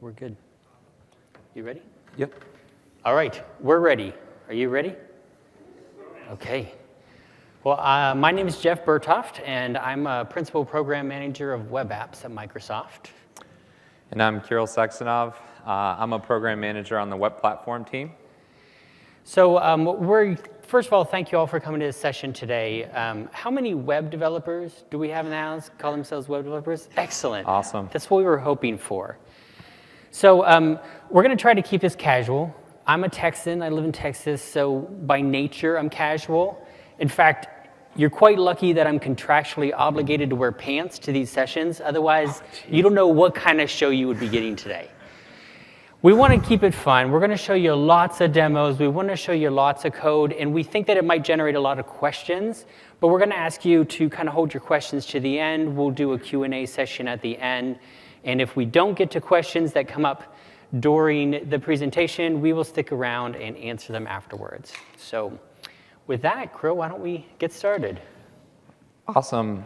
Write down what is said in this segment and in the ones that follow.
We're good. You ready? Yep. All right, we're ready. Are you ready? Okay. Well, my name is Jeff Bertoft, and I'm a Principal Program Manager of Web Apps at Microsoft. And I'm Kirill Saxonov. I'm a Program Manager on the Web Platform team. So first of all, thank you all for coming to this session today. How many web developers do we have in the house call themselves web developers? Excellent. Awesome. That's what we were hoping for. So we're going to try to keep this casual. I'm a Texan. I live in Texas, so by nature, I'm casual. In fact, you're quite lucky that I'm contractually obligated to wear pants to these sessions. Otherwise, you don't know what kind of show you would be getting today. We want to keep it fun. We're going to show you lots of demos. We want to show you lots of code, and we think that it might generate a lot of questions, but we're going to ask you to kind of hold your questions to the end. We'll do a Q&A session at the end, and if we don't get to questions that come up during the presentation, we will stick around and answer them afterwards. So with that, Kirill, why don't we get started? Awesome.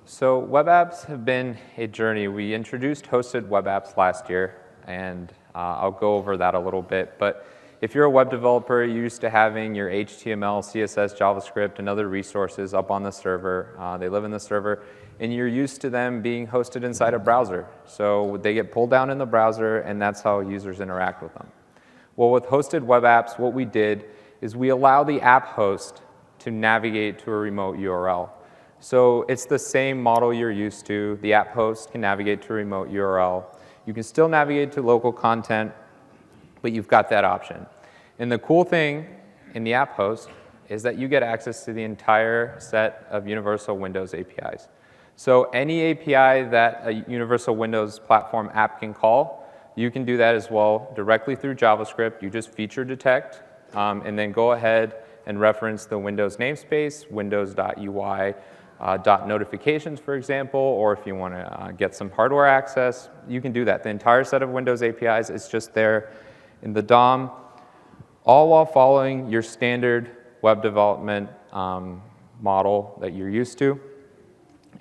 So web apps have been a journey. We introduced hosted web apps last year, and I'll go over that a little bit. But if you're a web developer, you're used to having your HTML, CSS, JavaScript, and other resources up on the server. They live in the server, and you're used to them being hosted inside a browser. So they get pulled down in the browser, and that's how users interact with them. Well, with hosted web apps, what we did is we allow the app host to navigate to a remote URL. So it's the same model you're used to. The app host can navigate to a remote URL. You can still navigate to local content, but you've got that option. And the cool thing in the app host is that you get access to the entire set of Universal Windows APIs. So any API that a Universal Windows platform app can call, you can do that as well directly through JavaScript. You just feature detect, and then go ahead and reference the Windows namespace, windows.ui, .notifications, for example, or if you want to get some hardware access, you can do that. The entire set of Windows APIs is just there in the DOM, all while following your standard web development model that you're used to.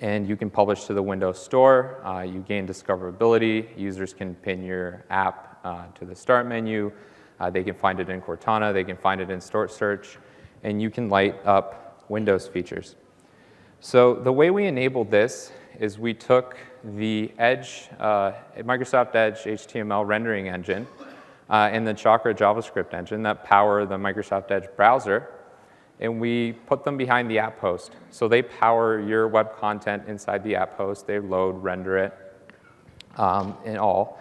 And you can publish to the Windows Store. You gain discoverability. Users can pin your app to the start menu. They can find it in Cortana. They can find it in Store Search. And you can light up Windows features. So the way we enabled this is we took the Edge, Microsoft Edge HTML rendering engine and the Chakra JavaScript engine that power the Microsoft Edge browser, and we put them behind the app host. So they power your web content inside the app host. They load, render it, and all.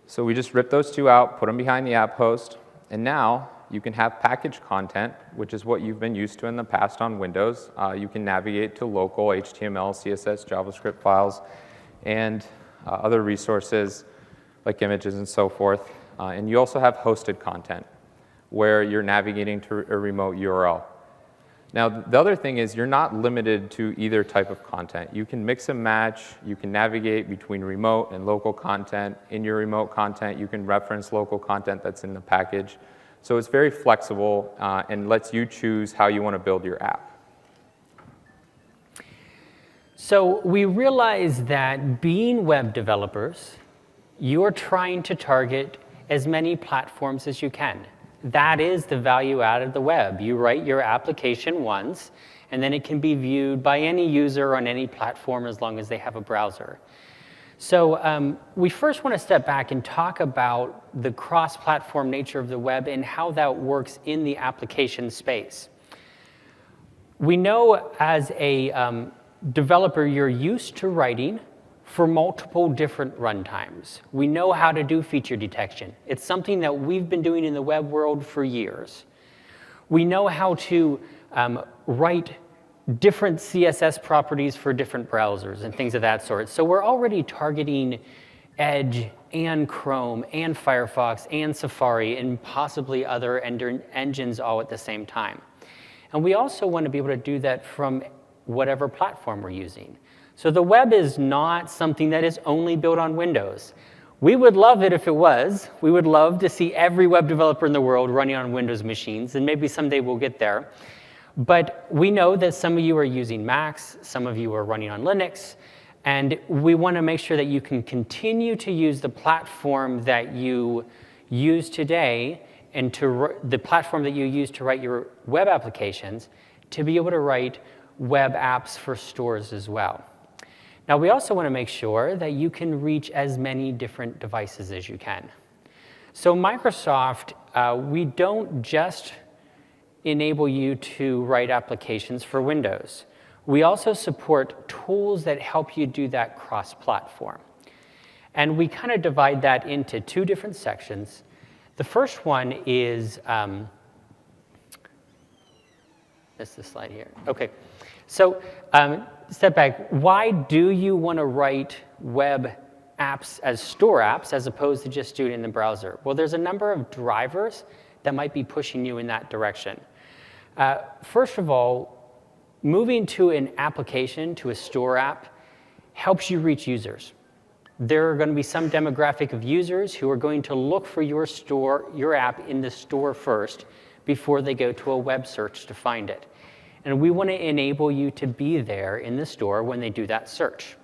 So we just ripped those two out, put them behind the app host, and now you can have packaged content, which is what you've been used to in the past on Windows. You can navigate to local HTML, CSS, JavaScript files, and other resources like images and so forth. And you also have hosted content, where you're navigating to a remote URL. Now, the other thing is you're not limited to either type of content. You can mix and match. You can navigate between remote and local content. In your remote content, you can reference local content that's in the package. So it's very flexible and lets you choose how you want to build your app. So we realize that being web developers, you're trying to target as many platforms as you can. That is the value add of the web. You write your application once, and then it can be viewed by any user on any platform as long as they have a browser. So we first want to step back and talk about the cross-platform nature of the web and how that works in the application space. We know as a developer, you're used to writing for multiple different runtimes. We know how to do feature detection. It's something that we've been doing in the web world for years. We know how to write different CSS properties for different browsers and things of that sort. So we're already targeting Edge and Chrome and Firefox and Safari and possibly other engines all at the same time. And we also want to be able to do that from whatever platform we're using. So the web is not something that is only built on Windows. We would love it if it was. We would love to see every web developer in the world running on Windows machines, and maybe someday we'll get there. But we know that some of you are using Macs, some of you are running on Linux, And we want to make sure that you can continue to use the platform that you use today and the platform that you use to write your web applications to be able to write web apps for stores as well. Now, we also want to make sure that you can reach as many different devices as you can. So Microsoft, we don't just enable you to write applications for Windows. We also support tools that help you do that cross-platform. And we kind of divide that into two different sections. The first one is, missed the slide here. Okay, so step back. Why do you want to write web apps as store apps as opposed to just do it in the browser? Well, there's a number of drivers that might be pushing you in that direction. First of all, moving to an application, to a store app, helps you reach users. There are going to be some demographic of users who are going to look for your app in the store first before they go to a web search to find it. And we want to enable you to be there in the store when they do that search.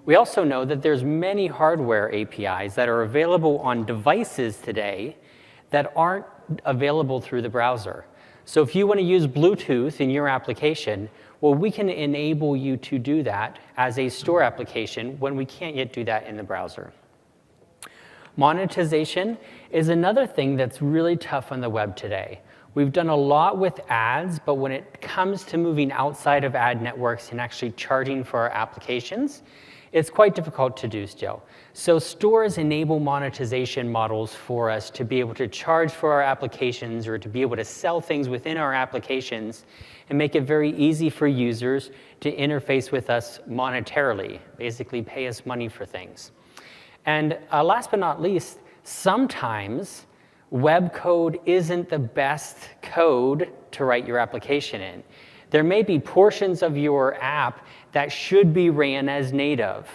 We also know that there's many hardware APIs that are available on devices today that aren't available through the browser. So if you want to use Bluetooth in your application, well, we can enable you to do that as a store application when we can't yet do that in the browser. Monetization is another thing that's really tough on the web today. We've done a lot with ads, but when it comes to moving outside of ad networks and actually charging for our applications, it's quite difficult to do still. So stores enable monetization models for us to be able to charge for our applications or to be able to sell things within our applications and make it very easy for users to interface with us monetarily, basically pay us money for things. And last but not least, sometimes web code isn't the best code to write your application in. There may be portions of your app that should be ran as native,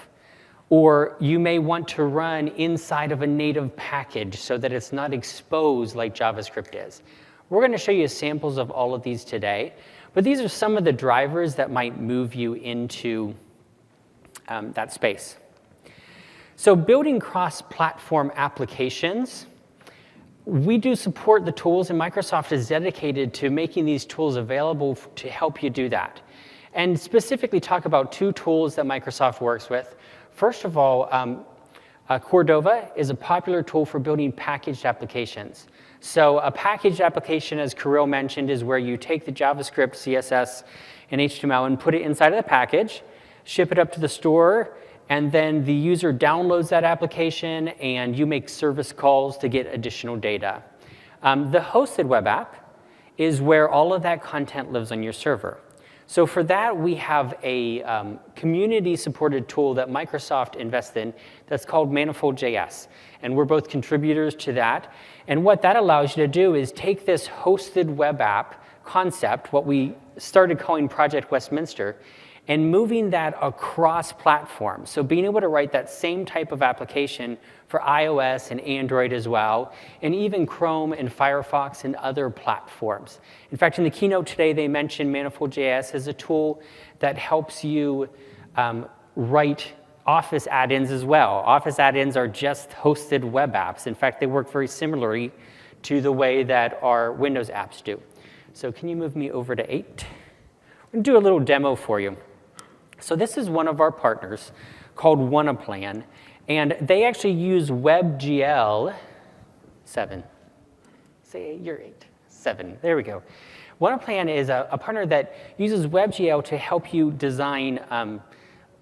or you may want to run inside of a native package so that it's not exposed like JavaScript is. We're going to show you samples of all of these today, but these are some of the drivers that might move you into that space. So building cross-platform applications, we do support the tools, and Microsoft is dedicated to making these tools available to help you do that. And specifically talk about two tools that Microsoft works with. First of all, Cordova is a popular tool for building packaged applications. So a packaged application, as Kirill mentioned, is where you take the JavaScript, CSS, and HTML and put it inside of the package, ship it up to the store, and then the user downloads that application, and you make service calls to get additional data. The hosted web app is where all of that content lives on your server. So for that, we have a community-supported tool that Microsoft invested in that's called Manifold.js. And we're both contributors to that. And what that allows you to do is take this hosted web app concept, what we started calling Project Westminster, and moving that across platforms. So being able to write that same type of application for iOS and Android as well, and even Chrome and Firefox and other platforms. In fact, in the keynote today, they mentioned Manifold.js as a tool that helps you write Office add-ins as well. Office add-ins are just hosted web apps. In fact, they work very similarly to the way that our Windows apps do. So can you move me over to 8? I'm going to do a little demo for you. So this is one of our partners called WannaPlan, and they actually use WebGL 7. Say you're 8. 7. There we go. WannaPlan is a partner that uses WebGL to help you design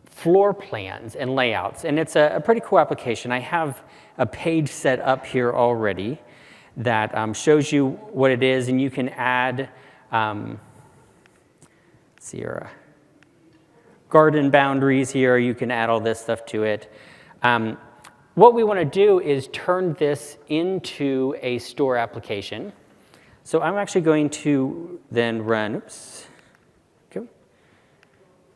floor plans and layouts, and it's a pretty cool application. I have a page set up here already that shows you what it is, and you can add Sierra garden boundaries here. You can add all this stuff to it. What we want to do is turn this into a store application. So I'm actually going to then run,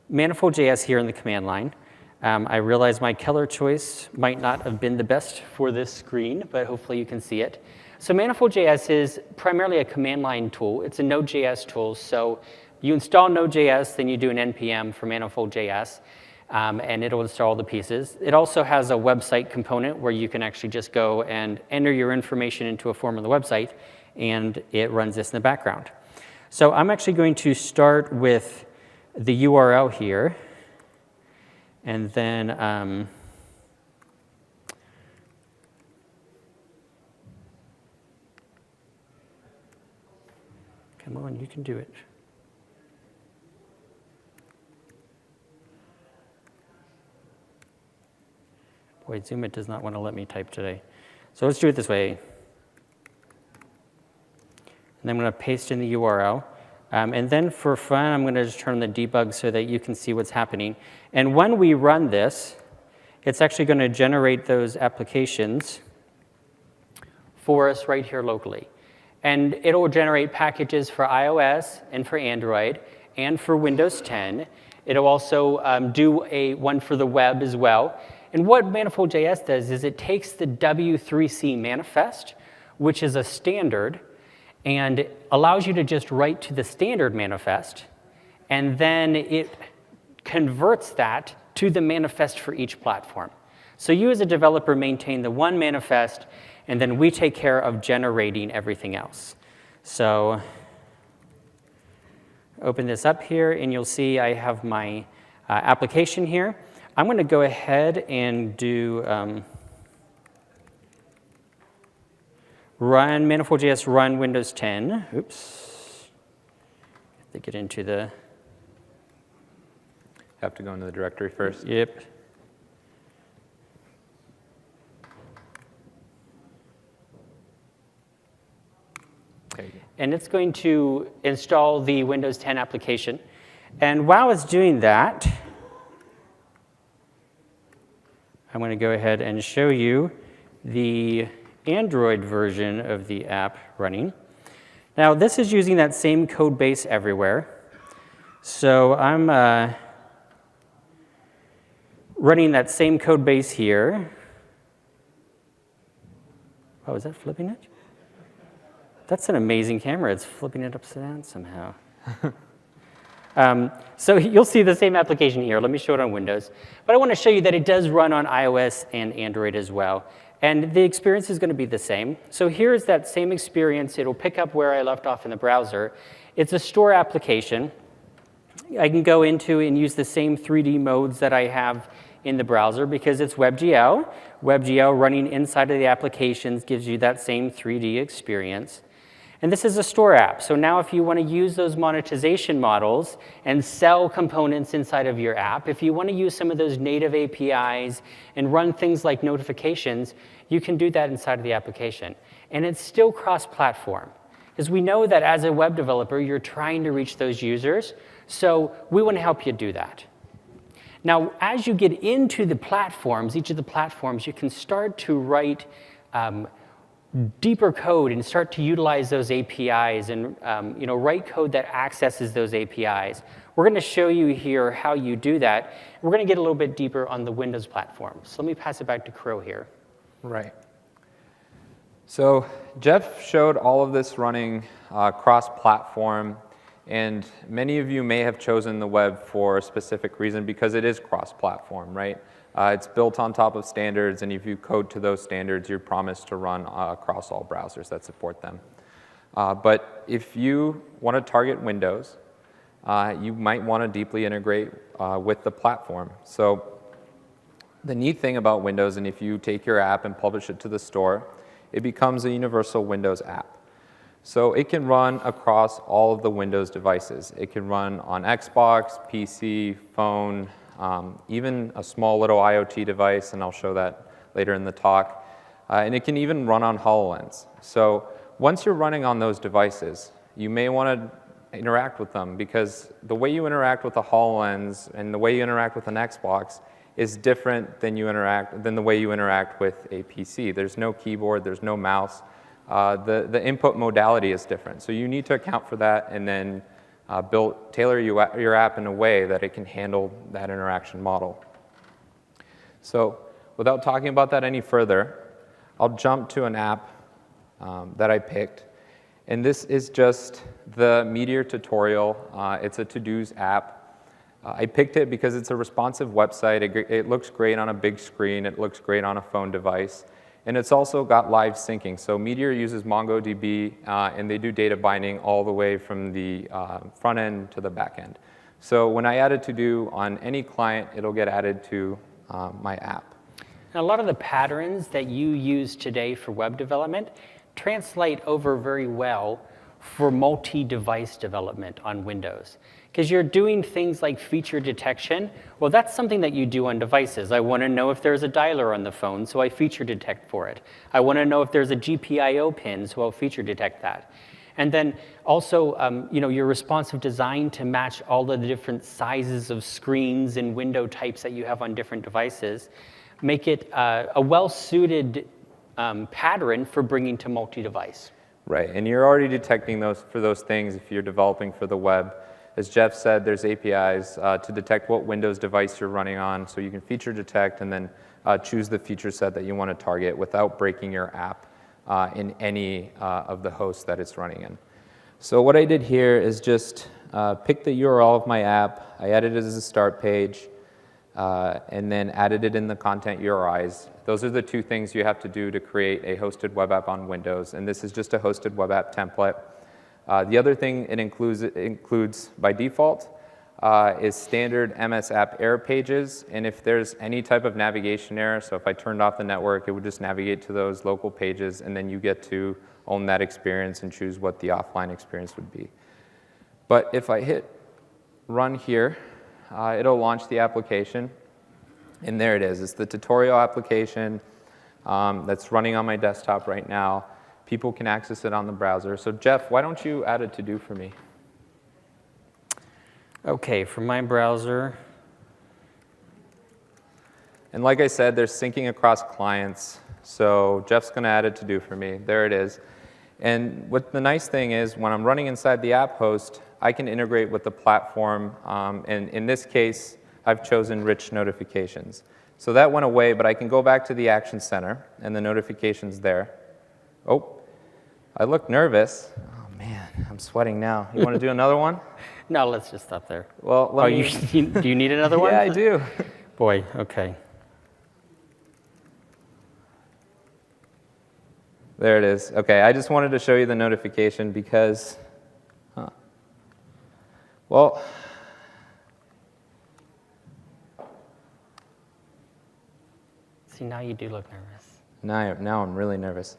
Manifold.js here in the command line. I realize my color choice might not have been the best for this screen, but hopefully you can see it. So Manifold.js is primarily a command line tool. It's a Node.js tool. So you install Node.js, then you do an npm for Manifold.js. and it'll install the pieces. It also has a website component where you can actually just go and enter your information into a form on the website, and it runs this in the background. So I'm actually going to start with the URL here, and then come on, you can do it. Boy, Zoom, it does not want to let me type today. So let's do it this way. And then I'm going to paste in the URL. And then for fun, I'm going to just turn on the debug so that you can see what's happening. And when we run this, it's actually going to generate those applications for us right here locally. And it'll generate packages for iOS and for Android and for Windows 10. It'll also do one for the web as well. And what Manifold.js does is it takes the W3C manifest, which is a standard, and allows you to just write to the standard manifest, and then it converts that to the manifest for each platform. So you as a developer maintain the one manifest, and then we take care of generating everything else. So open this up here, and you'll see I have my application here. I'm going to go ahead and do run Manifold.js run Windows 10. Oops. Have to get into the... Have to go into the directory first. Yep. Okay. And it's going to install the Windows 10 application. And while it's doing that, I'm going to go ahead and show you the Android version of the app running. Now, this is using that same code base everywhere. So I'm running that same code base here. Oh, is that flipping it? That's an amazing camera. It's flipping it upside down somehow. So you'll see the same application here. Let me show it on Windows. But I want to show you that it does run on iOS and Android as well. And the experience is going to be the same. So here's that same experience. It'll pick up where I left off in the browser. It's a store application. I can go into and use the same 3D modes that I have in the browser because it's WebGL. WebGL running inside of the applications gives you that same 3D experience. And this is a store app. So now if you want to use those monetization models and sell components inside of your app, if you want to use some of those native APIs and run things like notifications, you can do that inside of the application. And it's still cross-platform. Because we know that as a web developer, you're trying to reach those users. So we want to help you do that. Now, as you get into the platforms, each of the platforms, you can start to write deeper code and start to utilize those APIs and write code that accesses those APIs. We're going to show you here how you do that. We're going to get a little bit deeper on the Windows platform. So let me pass it back to Crow here. Right. So Jeff showed all of this running cross-platform, and many of you may have chosen the web for a specific reason because it is cross-platform, right? It's built on top of standards, and if you code to those standards, you're promised to run across all browsers that support them. But if you want to target Windows, you might want to deeply integrate with the platform. So the neat thing about Windows, and if you take your app and publish it to the store, it becomes a universal Windows app. So it can run across all of the Windows devices. It can run on Xbox, PC, phone, even a small little IoT device, and I'll show that later in the talk. And it can even run on HoloLens. So once you're running on those devices, you may want to interact with them because the way you interact with a HoloLens and the way you interact with an Xbox is different than the way you interact with a PC. There's no keyboard, there's no mouse. The input modality is different. So you need to account for that and then tailor your app in a way that it can handle that interaction model. So without talking about that any further, I'll jump to an app that I picked. And this is just the Meteor tutorial. It's a to-dos app. I picked it because it's a responsive website. It looks great on a big screen. It looks great on a phone device. And it's also got live syncing. So Meteor uses MongoDB, and they do data binding all the way from the front end to the back end. So when I add a to-do on any client, it'll get added to my app. And a lot of the patterns that you use today for web development translate over very well for multi-device development on Windows. Because you're doing things like feature detection. Well, that's something that you do on devices. I want to know if there's a dialer on the phone, so I feature detect for it. I want to know if there's a GPIO pin, so I'll feature detect that. And then also, your responsive design to match all of the different sizes of screens and window types that you have on different devices make it a well-suited pattern for bringing to multi-device. Right, and you're already detecting for those things if you're developing for the web. As Jeff said, there's APIs to detect what Windows device you're running on, so you can feature detect and then choose the feature set that you want to target without breaking your app in any of the hosts that it's running in. So what I did here is just pick the URL of my app, I added it as a start page, and then added it in the content URIs. Those are the two things you have to do to create a hosted web app on Windows, and this is just a hosted web app template. The other thing it includes by default is standard MS app error pages, and if there's any type of navigation error, so if I turned off the network, it would just navigate to those local pages, and then you get to own that experience and choose what the offline experience would be. But if I hit run here, it'll launch the application, and there it is. It's the tutorial application that's running on my desktop right now. People can access it on the browser. So Jeff, why don't you add a to-do for me? OK, for my browser. And like I said, there's syncing across clients. So Jeff's going to add a to-do for me. There it is. And what the nice thing is, when I'm running inside the app host, I can integrate with the platform. And in this case, I've chosen rich notifications. So that went away, but I can go back to the Action Center, and the notification's there. Oh, I look nervous. Oh, man, I'm sweating now. You want to do another one? No, let's just stop there. Well, do you need another one? Yeah, I do. Boy, OK. There it is. OK, I just wanted to show you the notification because, well, see, now you do look nervous. Now I'm really nervous.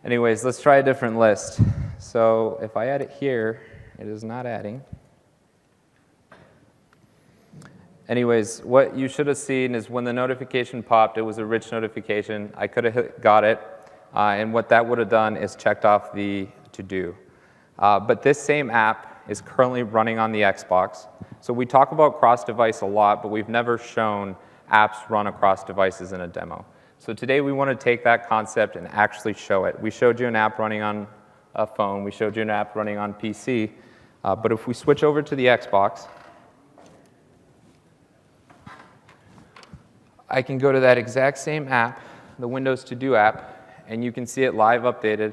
Anyways, let's try a different list. So if I add it here, it is not adding. Anyways, what you should have seen is when the notification popped, it was a rich notification. I could have got it. And what that would have done is checked off the to-do. But this same app is currently running on the Xbox. So we talk about cross-device a lot, but we've never shown apps run across devices in a demo. So today we want to take that concept and actually show it. We showed you an app running on a phone. We showed you an app running on PC. But if we switch over to the Xbox, I can go to that exact same app, the Windows To-Do app, and you can see it live updated.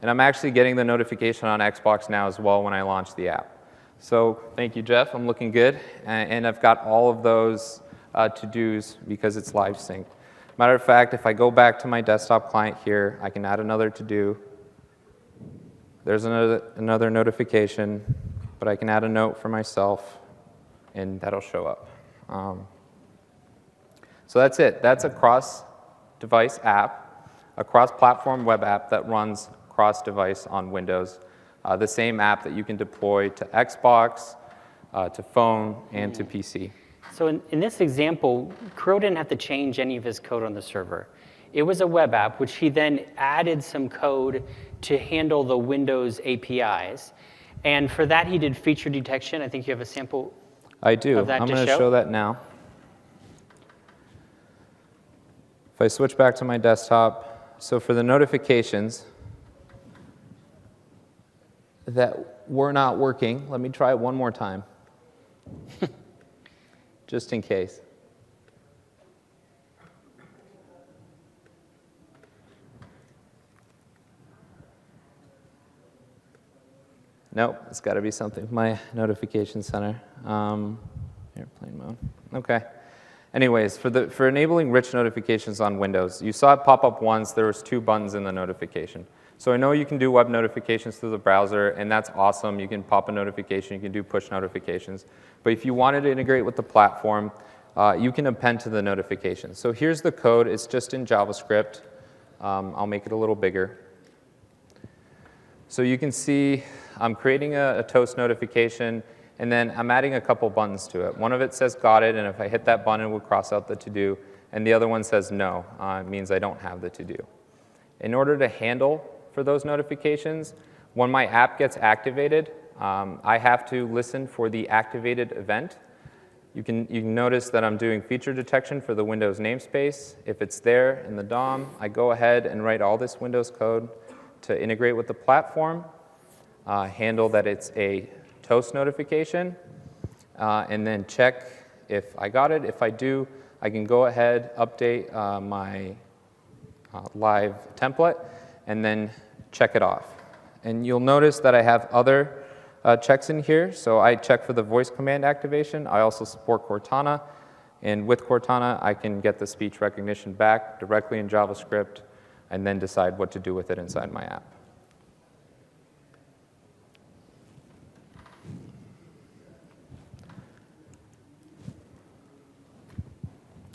And I'm actually getting the notification on Xbox now as well when I launch the app. So thank you, Jeff. I'm looking good. And I've got all of those to-dos because it's live synced. Matter of fact, if I go back to my desktop client here, I can add another to-do. There's another notification, but I can add a note for myself, and that'll show up. So that's it. That's a cross-device app, a cross-platform web app that runs cross-device on Windows. The same app that you can deploy to Xbox, to phone, and to PC. So in this example, Crow didn't have to change any of his code on the server. It was a web app, which he then added some code to handle the Windows APIs. And for that, he did feature detection. I think you have a sample I do. of that I'm to going to show. show that now. If I switch back to my desktop, so for the notifications that were not working, let me try it one more time. Just in case. Nope, it's got to be something. My notification center. mode. Okay. Anyways, for enabling rich notifications on Windows, you saw it pop up once. There was 2 buttons in the notification. So I know you can do web notifications through the browser, and that's awesome. You can pop a notification. You can do push notifications. But if you wanted to integrate with the platform, you can append to the notification. So here's the code. It's just in JavaScript. I'll make it a little bigger. So you can see I'm creating a toast notification, and then I'm adding a couple buttons to it. One of it says got it, and if I hit that button, it will cross out the to-do. And the other one says no. It means I don't have the to-do. In order to handle for those notifications, when my app gets activated, I have to listen for the activated event. You can notice that I'm doing feature detection for the Windows namespace. If it's there in the DOM, I go ahead and write all this Windows code to integrate with the platform, handle that it's a toast notification, and then check if I got it. If I do, I can go ahead, update my live template, and then check it off. And you'll notice that I have other checks in here. So I check for the voice command activation. I also support Cortana. And with Cortana, I can get the speech recognition back directly in JavaScript and then decide what to do with it inside my app.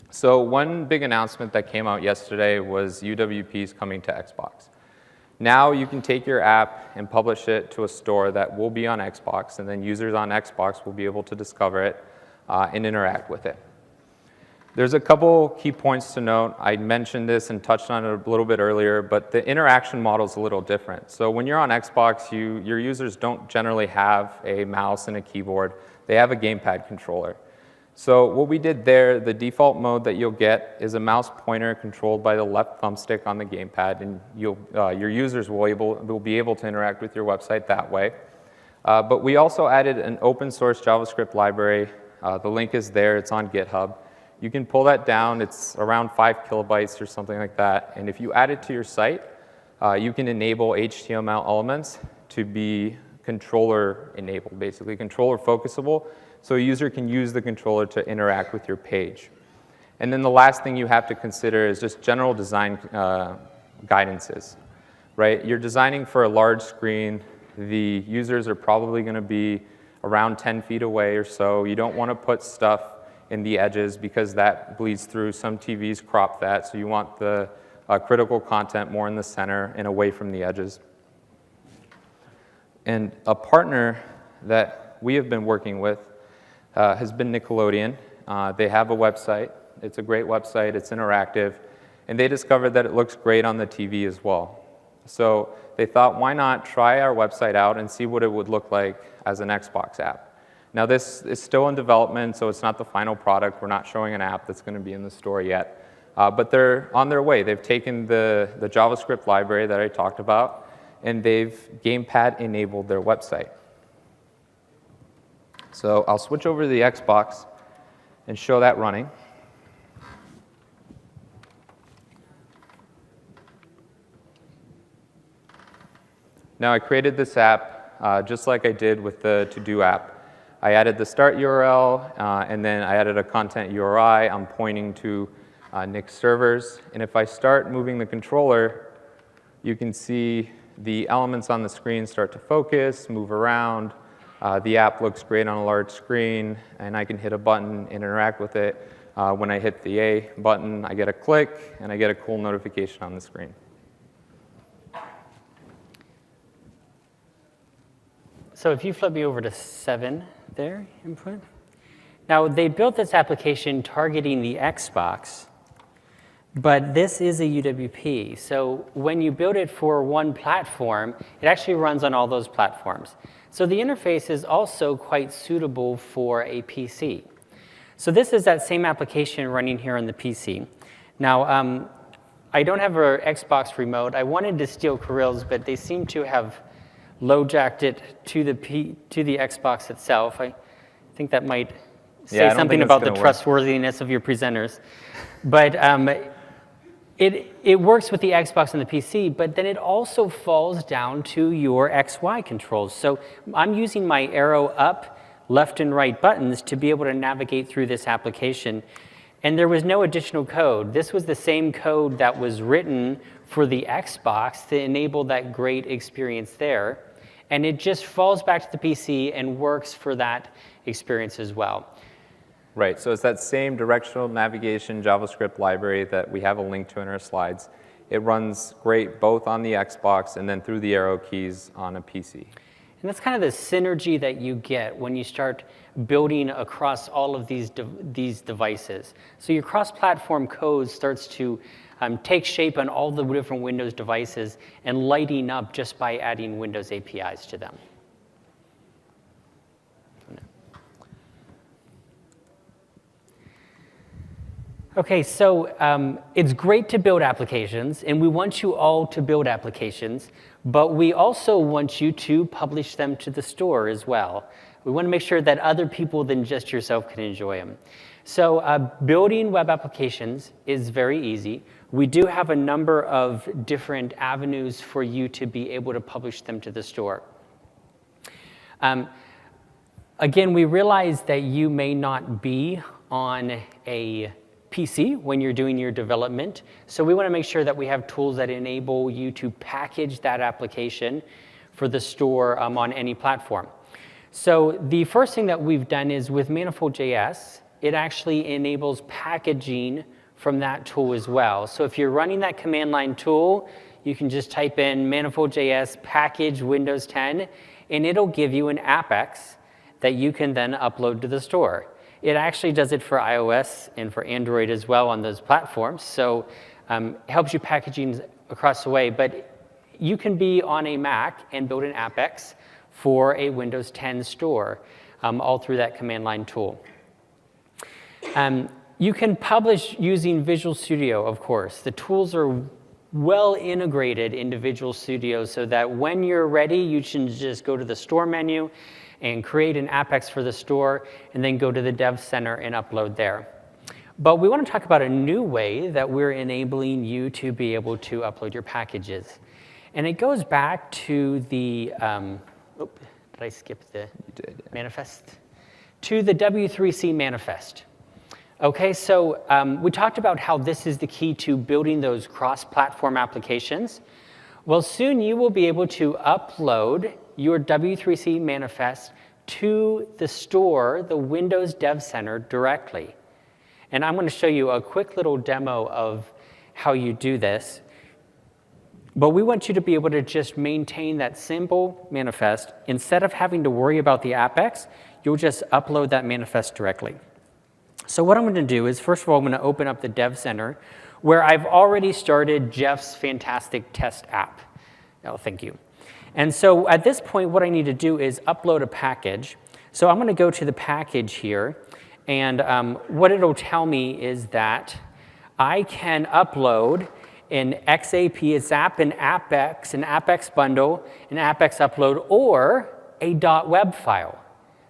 So one big announcement that came out yesterday was UWP's coming to Xbox. Now you can take your app and publish it to a store that will be on Xbox, and then users on Xbox will be able to discover it and interact with it. There's a couple key points to note. I mentioned this and touched on it a little bit earlier, but the interaction model is a little different. So when you're on Xbox, your users don't generally have a mouse and a keyboard. They have a gamepad controller. So what we did there, the default mode that you'll get is a mouse pointer controlled by the left thumbstick on the gamepad, and your users will be able to interact with your website that way. But we also added an open source JavaScript library. The link is there. It's on GitHub. You can pull that down. It's around 5 kilobytes or something like that. And if you add it to your site, you can enable HTML elements to be controller enabled, basically controller focusable. So a user can use the controller to interact with your page. And then the last thing you have to consider is just general design guidances, right? You're designing for a large screen. The users are probably going to be around 10 feet away or so. You don't want to put stuff in the edges because that bleeds through. Some TVs crop that, so you want the critical content more in the center and away from the edges. And a partner that we have been working with has been Nickelodeon. They have a website. It's a great website. It's interactive. And they discovered that it looks great on the TV as well. So they thought, why not try our website out and see what it would look like as an Xbox app? Now, this is still in development, so it's not the final product. We're not showing an app that's going to be in the store yet. But they're on their way. They've taken the JavaScript library that I talked about, and they've gamepad-enabled their website. So I'll switch over to the Xbox and show that running. Now I created this app just like I did with the To-Do app. I added the start URL, and then I added a content URI. I'm pointing to Nick's servers. And if I start moving the controller, you can see the elements on the screen start to focus, move around. The app looks great on a large screen, and I can hit a button and interact with it. When I hit the A button, I get a click, and I get a cool notification on the screen. So if you flip me over to 7 there, input. Now, they built this application targeting the Xbox, but this is a UWP. So when you build it for one platform, it actually runs on all those platforms. So the interface is also quite suitable for a PC. So this is that same application running here on the PC. Now, I don't have an Xbox remote. I wanted to steal Kirill's, but they seem to have low-jacked it to the Xbox itself. I think that might say something about the trustworthiness of your presenters. But it works with the Xbox and the PC, but then it also falls down to your XY controls. So I'm using my arrow up, left and right buttons to be able to navigate through this application. And there was no additional code. This was the same code that was written for the Xbox to enable that great experience there. And it just falls back to the PC and works for that experience as well. Right, so it's that same directional navigation JavaScript library that we have a link to in our slides. It runs great both on the Xbox and then through the arrow keys on a PC. And that's kind of the synergy that you get when you start building across all of these devices. So your cross-platform code starts to take shape on all the different Windows devices and lighting up just by adding Windows APIs to them. Okay, so it's great to build applications, and we want you all to build applications, but we also want you to publish them to the store as well. We want to make sure that other people than just yourself can enjoy them. So building web applications is very easy. We do have a number of different avenues for you to be able to publish them to the store. Again, we realize that you may not be on a PC when you're doing your development. So we want to make sure that we have tools that enable you to package that application for the store on any platform. So the first thing that we've done is with Manifold.js, it actually enables packaging from that tool as well. So if you're running that command line tool, you can just type in Manifold.js package Windows 10, and it'll give you an AppX that you can then upload to the store. It actually does it for iOS and for Android as well on those platforms. So it helps you packaging across the way. But you can be on a Mac and build an AppX for a Windows 10 store, all through that command line tool. You can publish using Visual Studio, of course. The tools are well integrated into Visual Studio so that when you're ready, you can just go to the store menu and create an AppX for the store, and then go to the Dev Center and upload there. But we want to talk about a new way that we're enabling you to be able to upload your packages. And it goes back to the, did I skip the manifest? To the W3C manifest. Okay, so we talked about how this is the key to building those cross-platform applications. Well, soon you will be able to upload your W3C manifest to the store, the Windows Dev Center, directly. And I'm going to show you a quick little demo of how you do this. But we want you to be able to just maintain that simple manifest. Instead of having to worry about the AppX, you'll just upload that manifest directly. So what I'm going to do is, first of all, I'm going to open up the Dev Center, where I've already started Jeff's fantastic test app. Oh, thank you. And so at this point, what I need to do is upload a package. So I'm going to go to the package here. And what it'll tell me is that I can upload an XAP, a Zap, an AppX bundle, an AppX upload, or a .web file.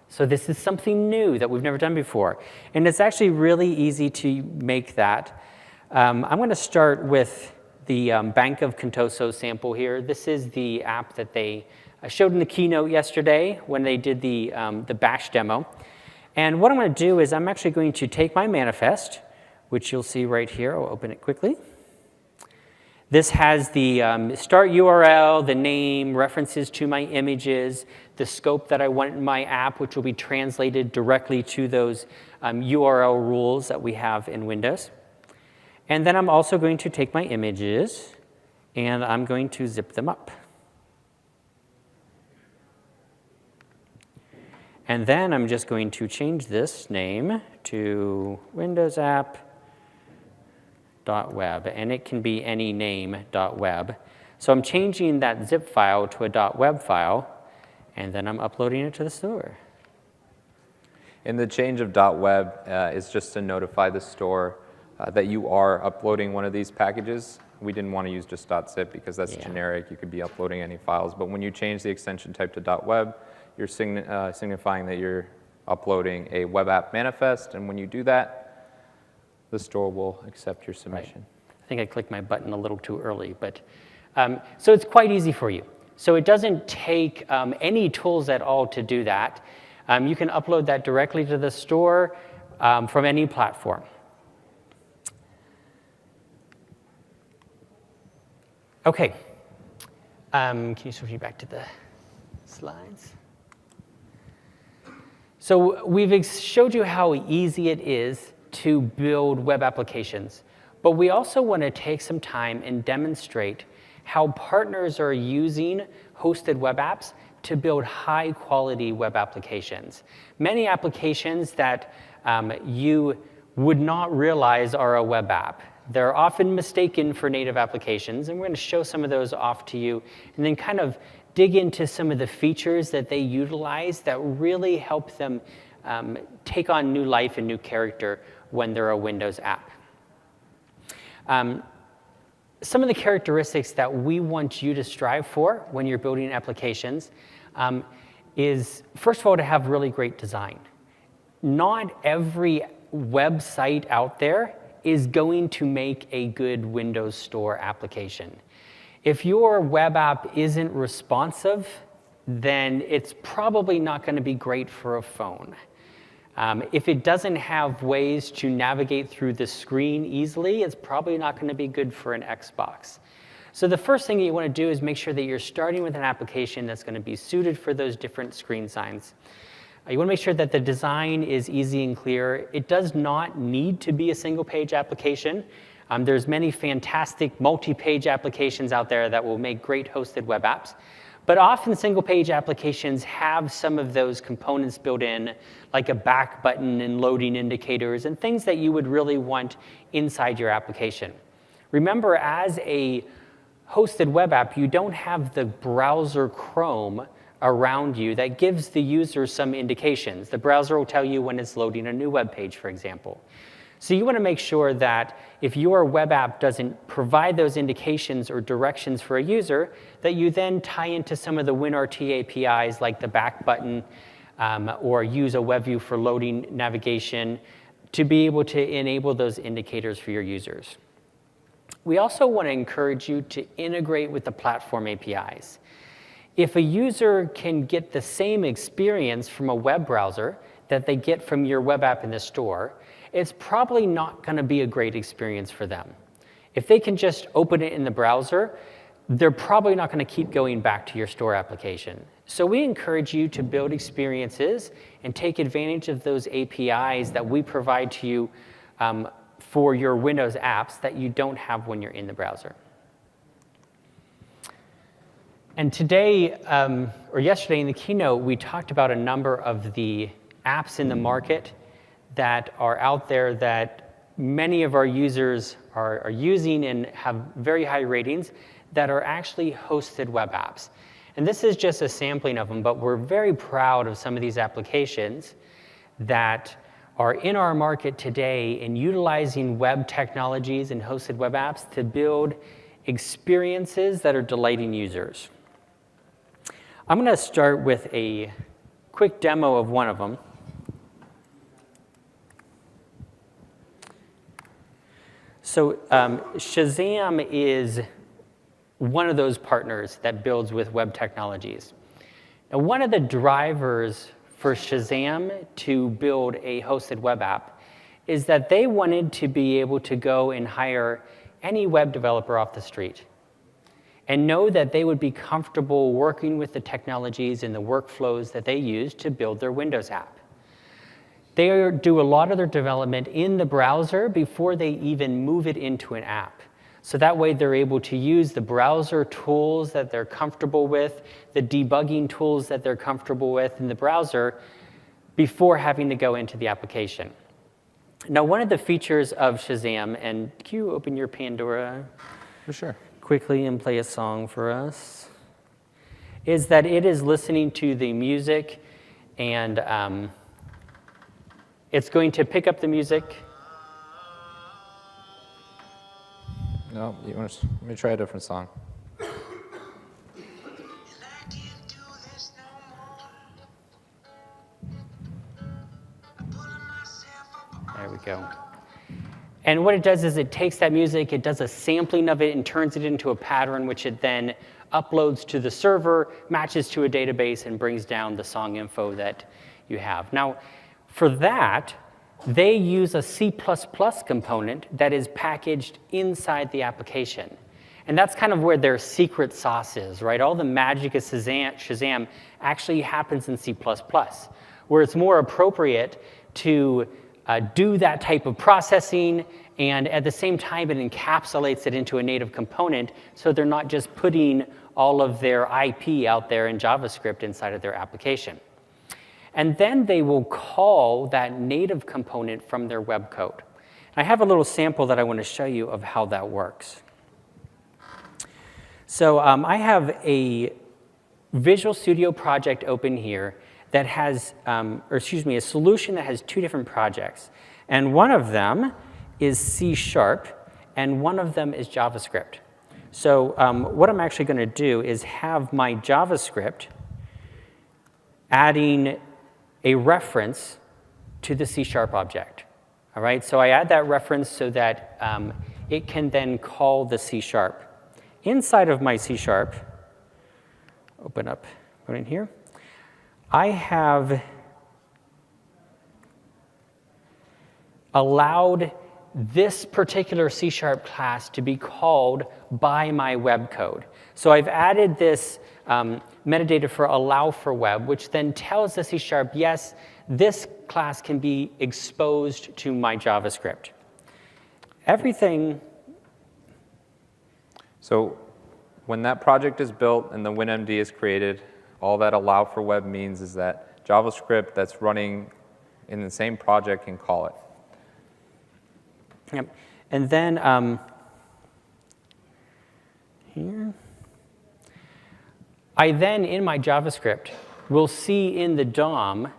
So this is something new that we've never done before. And it's actually really easy to make that. I'm going to start with the Bank of Contoso sample here. This is the app that they showed in the keynote yesterday when they did the Bash demo. And what I'm going to do is I'm actually going to take my manifest, which you'll see right here. I'll open it quickly. This has the start URL, the name, references to my images, the scope that I want in my app, which will be translated directly to those URL rules that we have in Windows. And then I'm also going to take my images, and I'm going to zip them up. And then I'm just going to change this name to Windows App .web, and it can be any name .web. So I'm changing that zip file to a .web file, and then I'm uploading it to the store. And the change of .web is just to notify the store that you are uploading one of these packages. We didn't want to use just .zip because that's generic. You could be uploading any files. But when you change the extension type to .web, you're signifying that you're uploading a web app manifest. And when you do that, the store will accept your submission. Right. I think I clicked my button a little too early. But so it's quite easy for you. So it doesn't take any tools at all to do that. You can upload that directly to the store from any platform. Okay, can you switch me back to the slides? So we've showed you how easy it is to build web applications, but we also want to take some time and demonstrate how partners are using hosted web apps to build high-quality web applications. Many applications that you would not realize are a web app. They're often mistaken for native applications, and we're going to show some of those off to you, and then kind of dig into some of the features that they utilize that really help them take on new life and new character when they're a Windows app. Some of the characteristics that we want you to strive for when you're building applications is, first of all, to have really great design. Not every website out there is going to make a good Windows Store application. If your web app isn't responsive, then it's probably not going to be great for a phone. If it doesn't have ways to navigate through the screen easily, it's probably not going to be good for an Xbox. So the first thing that you want to do is make sure that you're starting with an application that's going to be suited for those different screen signs. You want to make sure that the design is easy and clear. It does not need to be a single-page application. There's many fantastic multi-page applications out there that will make great hosted web apps. But often single-page applications have some of those components built in, like a back button and loading indicators and things that you would really want inside your application. Remember, as a hosted web app, you don't have the browser Chrome around you that gives the user some indications. The browser will tell you when it's loading a new web page, for example. So you want to make sure that if your web app doesn't provide those indications or directions for a user, that you then tie into some of the WinRT APIs like the back button or use a WebView for loading navigation to be able to enable those indicators for your users. We also want to encourage you to integrate with the platform APIs. If a user can get the same experience from a web browser that they get from your web app in the store, it's probably not going to be a great experience for them. If they can just open it in the browser, they're probably not going to keep going back to your store application. So we encourage you to build experiences and take advantage of those APIs that we provide to you for your Windows apps that you don't have when you're in the browser. And today, or yesterday in the keynote, we talked about a number of the apps in the market that are out there that many of our users are using and have very high ratings that are actually hosted web apps. And this is just a sampling of them, but we're very proud of some of these applications that are in our market today in utilizing web technologies and hosted web apps to build experiences that are delighting users. I'm going to start with a quick demo of one of them. So Shazam is one of those partners that builds with web technologies. Now, one of the drivers for Shazam to build a hosted web app is that they wanted to be able to go and hire any web developer off the street and know that they would be comfortable working with the technologies and the workflows that they use to build their Windows app. They do a lot of their development in the browser before they even move it into an app. So that way they're able to use the browser tools that they're comfortable with, the debugging tools that they're comfortable with in the browser before having to go into the application. Now, one of the features of Shazam, and can you open your Pandora For sure. quickly and play a song for us, is that it is listening to the music and it's going to pick up the music. No, let me try a different song. There we go. And what it does is it takes that music, it does a sampling of it and turns it into a pattern, which it then uploads to the server, matches to a database, and brings down the song info that you have. Now, for that, they use a C++ component that is packaged inside the application. And that's kind of where their secret sauce is, right? All the magic of Shazam actually happens in C++, where it's more appropriate to do that type of processing, and at the same time, it encapsulates it into a native component, so they're not just putting all of their IP out there in JavaScript inside of their application. And then they will call that native component from their web code. I have a little sample that I want to show you of how that works. So I have a Visual Studio project open here that has, a solution that has two different projects. And one of them is C#, and one of them is JavaScript. So what I'm actually going to do is have my JavaScript adding a reference to the C# object. All right, so I add that reference so that it can then call the C#. Inside of my C#, open in here, I have allowed this particular C# class to be called by my web code. So I've added this metadata for allow for web, which then tells the C#, yes, this class can be exposed to my JavaScript. Everything. So when that project is built and the WinMD is created, all that allow for web means is that JavaScript that's running in the same project can call it. Yep. And then here, I then, in my JavaScript, will see in the DOM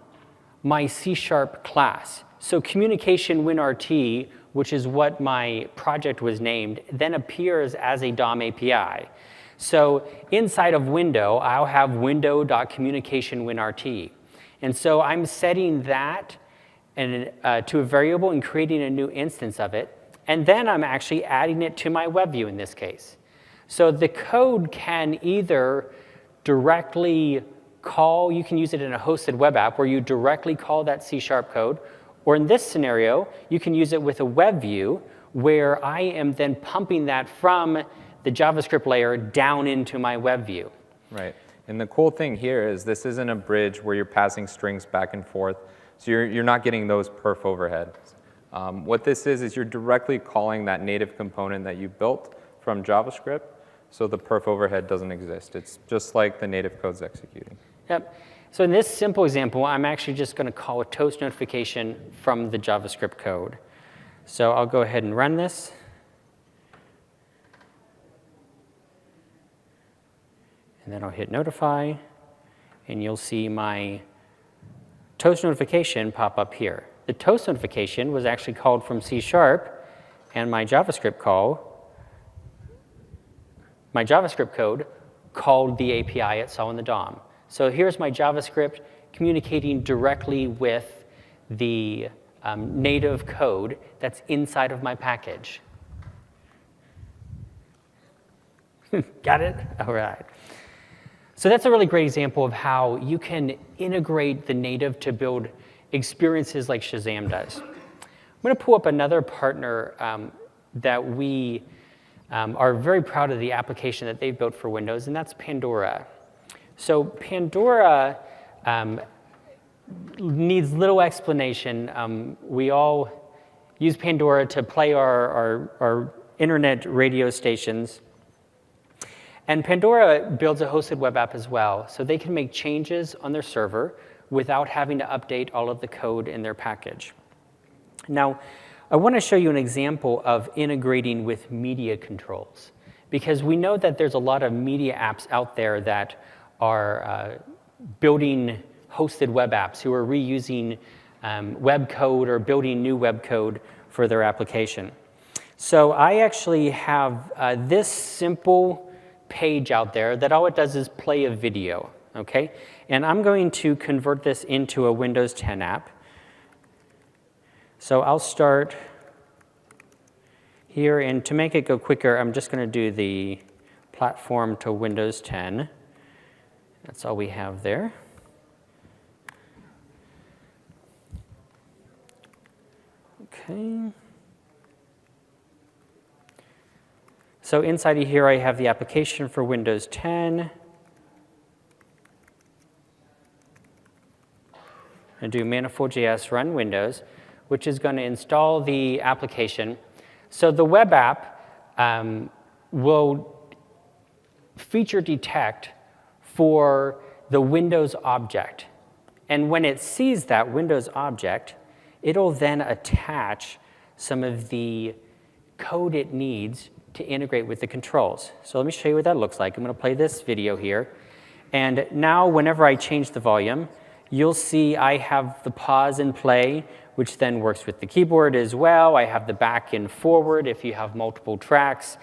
my C# class. So communication WinRT, which is what my project was named, then appears as a DOM API. So inside of window, I'll have window.communication WinRT. And so I'm setting that to a variable and creating a new instance of it. And then I'm actually adding it to my web view in this case. So the code can either directly call, you can use it in a hosted web app where you directly call that C# code, or in this scenario, you can use it with a web view where I am then pumping that from the JavaScript layer down into my web view. Right. And the cool thing here is this isn't a bridge where you're passing strings back and forth, so you're not getting those perf overheads. What this is you're directly calling that native component that you built from JavaScript, so the perf overhead doesn't exist. It's just like the native code's executing. Yep. So in this simple example, I'm actually just going to call a toast notification from the JavaScript code. So I'll go ahead and run this. And then I'll hit notify, and you'll see my toast notification pop up here. The toast notification was actually called from C#, and my JavaScript code called the API it saw in the DOM. So here's my JavaScript communicating directly with the native code that's inside of my package. Got it? All right. So that's a really great example of how you can integrate the native to build experiences like Shazam does. I'm going to pull up another partner that we are very proud of the application that they've built for Windows, and that's Pandora. So Pandora needs little explanation. We all use Pandora to play our internet radio stations. And Pandora builds a hosted web app as well, so they can make changes on their server without having to update all of the code in their package. Now, I want to show you an example of integrating with media controls, because we know that there's a lot of media apps out there that are building hosted web apps who are reusing web code or building new web code for their application. So I actually have this simple page out there that all it does is play a video, okay? And I'm going to convert this into a Windows 10 app. So I'll start here, and to make it go quicker, I'm just going to do the platform to Windows 10. That's all we have there. Okay. So inside of here, I have the application for Windows 10. And do manifold.js run Windows, which is going to install the application. So the web app will feature detect for the Windows object. And when it sees that Windows object, it'll then attach some of the code it needs to integrate with the controls. So let me show you what that looks like. I'm going to play this video here. And now whenever I change the volume, you'll see I have the pause and play, which then works with the keyboard as well. I have the back and forward if you have multiple tracks,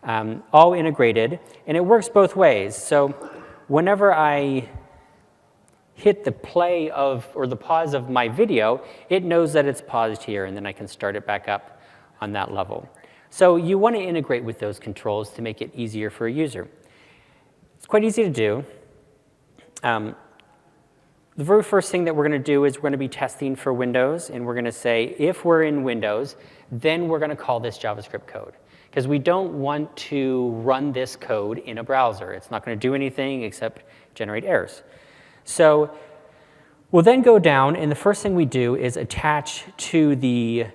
all integrated. And it works both ways. So whenever I hit the play of, or the pause of my video, it knows that it's paused here, and then I can start it back up on that level. So you want to integrate with those controls to make it easier for a user. It's quite easy to do. The very first thing that we're going to do is we're going to be testing for Windows, and we're going to say, if we're in Windows, then we're going to call this JavaScript code, because we don't want to run this code in a browser. It's not going to do anything except generate errors. So we'll then go down, and the first thing we do is attach to the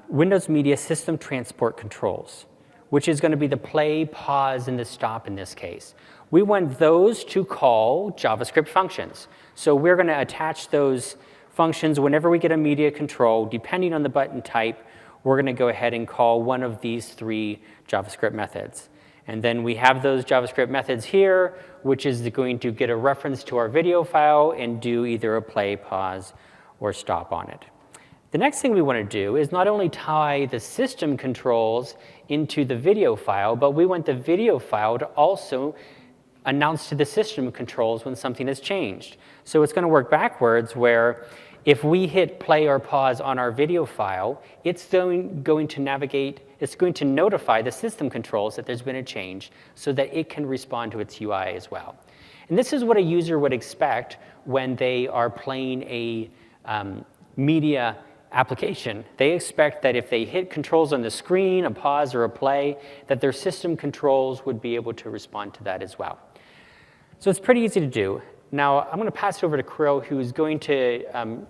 Windows Media System Transport Controls, which is going to be the play, pause, and the stop in this case. We want those to call JavaScript functions. So we're going to attach those functions whenever we get a media control. Depending on the button type, we're going to go ahead and call one of these 3 JavaScript methods. And then we have those JavaScript methods here, which is going to get a reference to our video file and do either a play, pause, or stop on it. The next thing we want to do is not only tie the system controls into the video file, but we want the video file to also announce to the system controls when something has changed. So it's going to work backwards, where if we hit play or pause on our video file, it's going to navigate, it's going to notify the system controls that there's been a change so that it can respond to its UI as well. And this is what a user would expect when they are playing a media application. They expect that if they hit controls on the screen, a pause or a play, that their system controls would be able to respond to that as well. So it's pretty easy to do. Now, I'm going to pass it over to Kirill, who's going to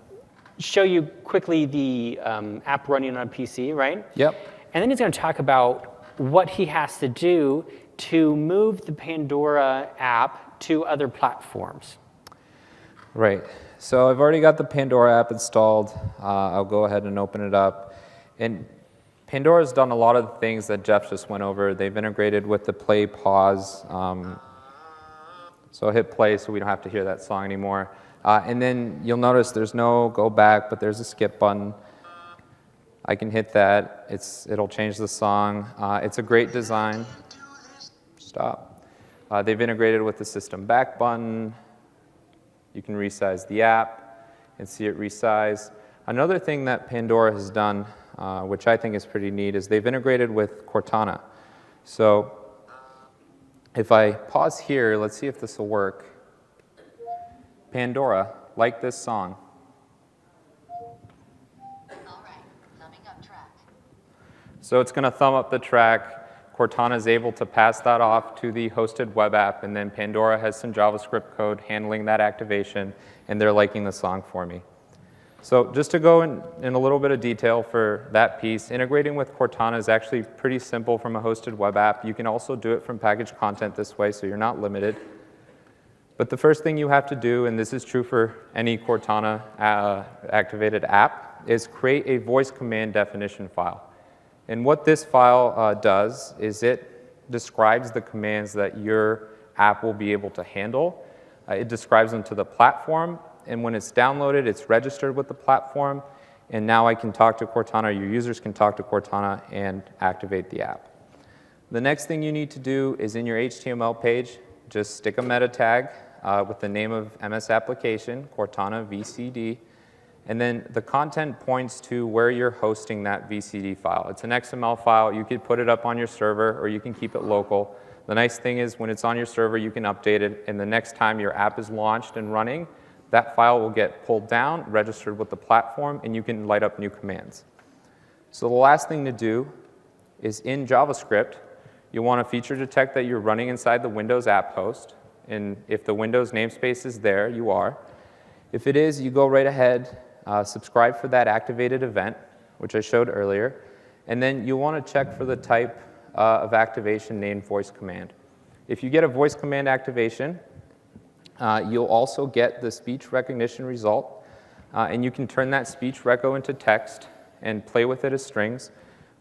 show you quickly the app running on a PC, right? Yep. And then he's going to talk about what he has to do to move the Pandora app to other platforms. Right. So I've already got the Pandora app installed. I'll go ahead and open it up. And Pandora's done a lot of the things that Jeff just went over. They've integrated with the play, pause. So I'll hit play so we don't have to hear that song anymore. And then you'll notice there's no go back, but there's a skip button. I can hit that. It'll change the song. It's a great design. Stop. They've integrated with the system back button. You can resize the app and see it resize. Another thing that Pandora has done, which I think is pretty neat, is they've integrated with Cortana. So if I pause here, let's see if this will work. Pandora, like this song. All right, thumbing up track. So it's going to thumb up the track. Cortana is able to pass that off to the hosted web app, and then Pandora has some JavaScript code handling that activation, and they're liking the song for me. So just to go in a little bit of detail for that piece, integrating with Cortana is actually pretty simple from a hosted web app. You can also do it from packaged content this way, so you're not limited. But the first thing you have to do, and this is true for any Cortana activated app, is create a voice command definition file. And what this file does is it describes the commands that your app will be able to handle. It describes them to the platform, and when it's downloaded, it's registered with the platform, and now I can talk to Cortana, your users can talk to Cortana and activate the app. The next thing you need to do is in your HTML page, just stick a meta tag with the name of MS application, Cortana VCD, and then the content points to where you're hosting that VCD file. It's an XML file. You could put it up on your server, or you can keep it local. The nice thing is when it's on your server, you can update it, and the next time your app is launched and running, that file will get pulled down, registered with the platform, and you can light up new commands. So the last thing to do is in JavaScript, you want to feature detect that you're running inside the Windows app host. And if the Windows namespace is there, you are. If it is, you go right ahead, subscribe for that activated event, which I showed earlier. And then you want to check for the type of activation named voice command. If you get a voice command activation, you'll also get the speech recognition result. And you can turn that speech reco into text and play with it as strings.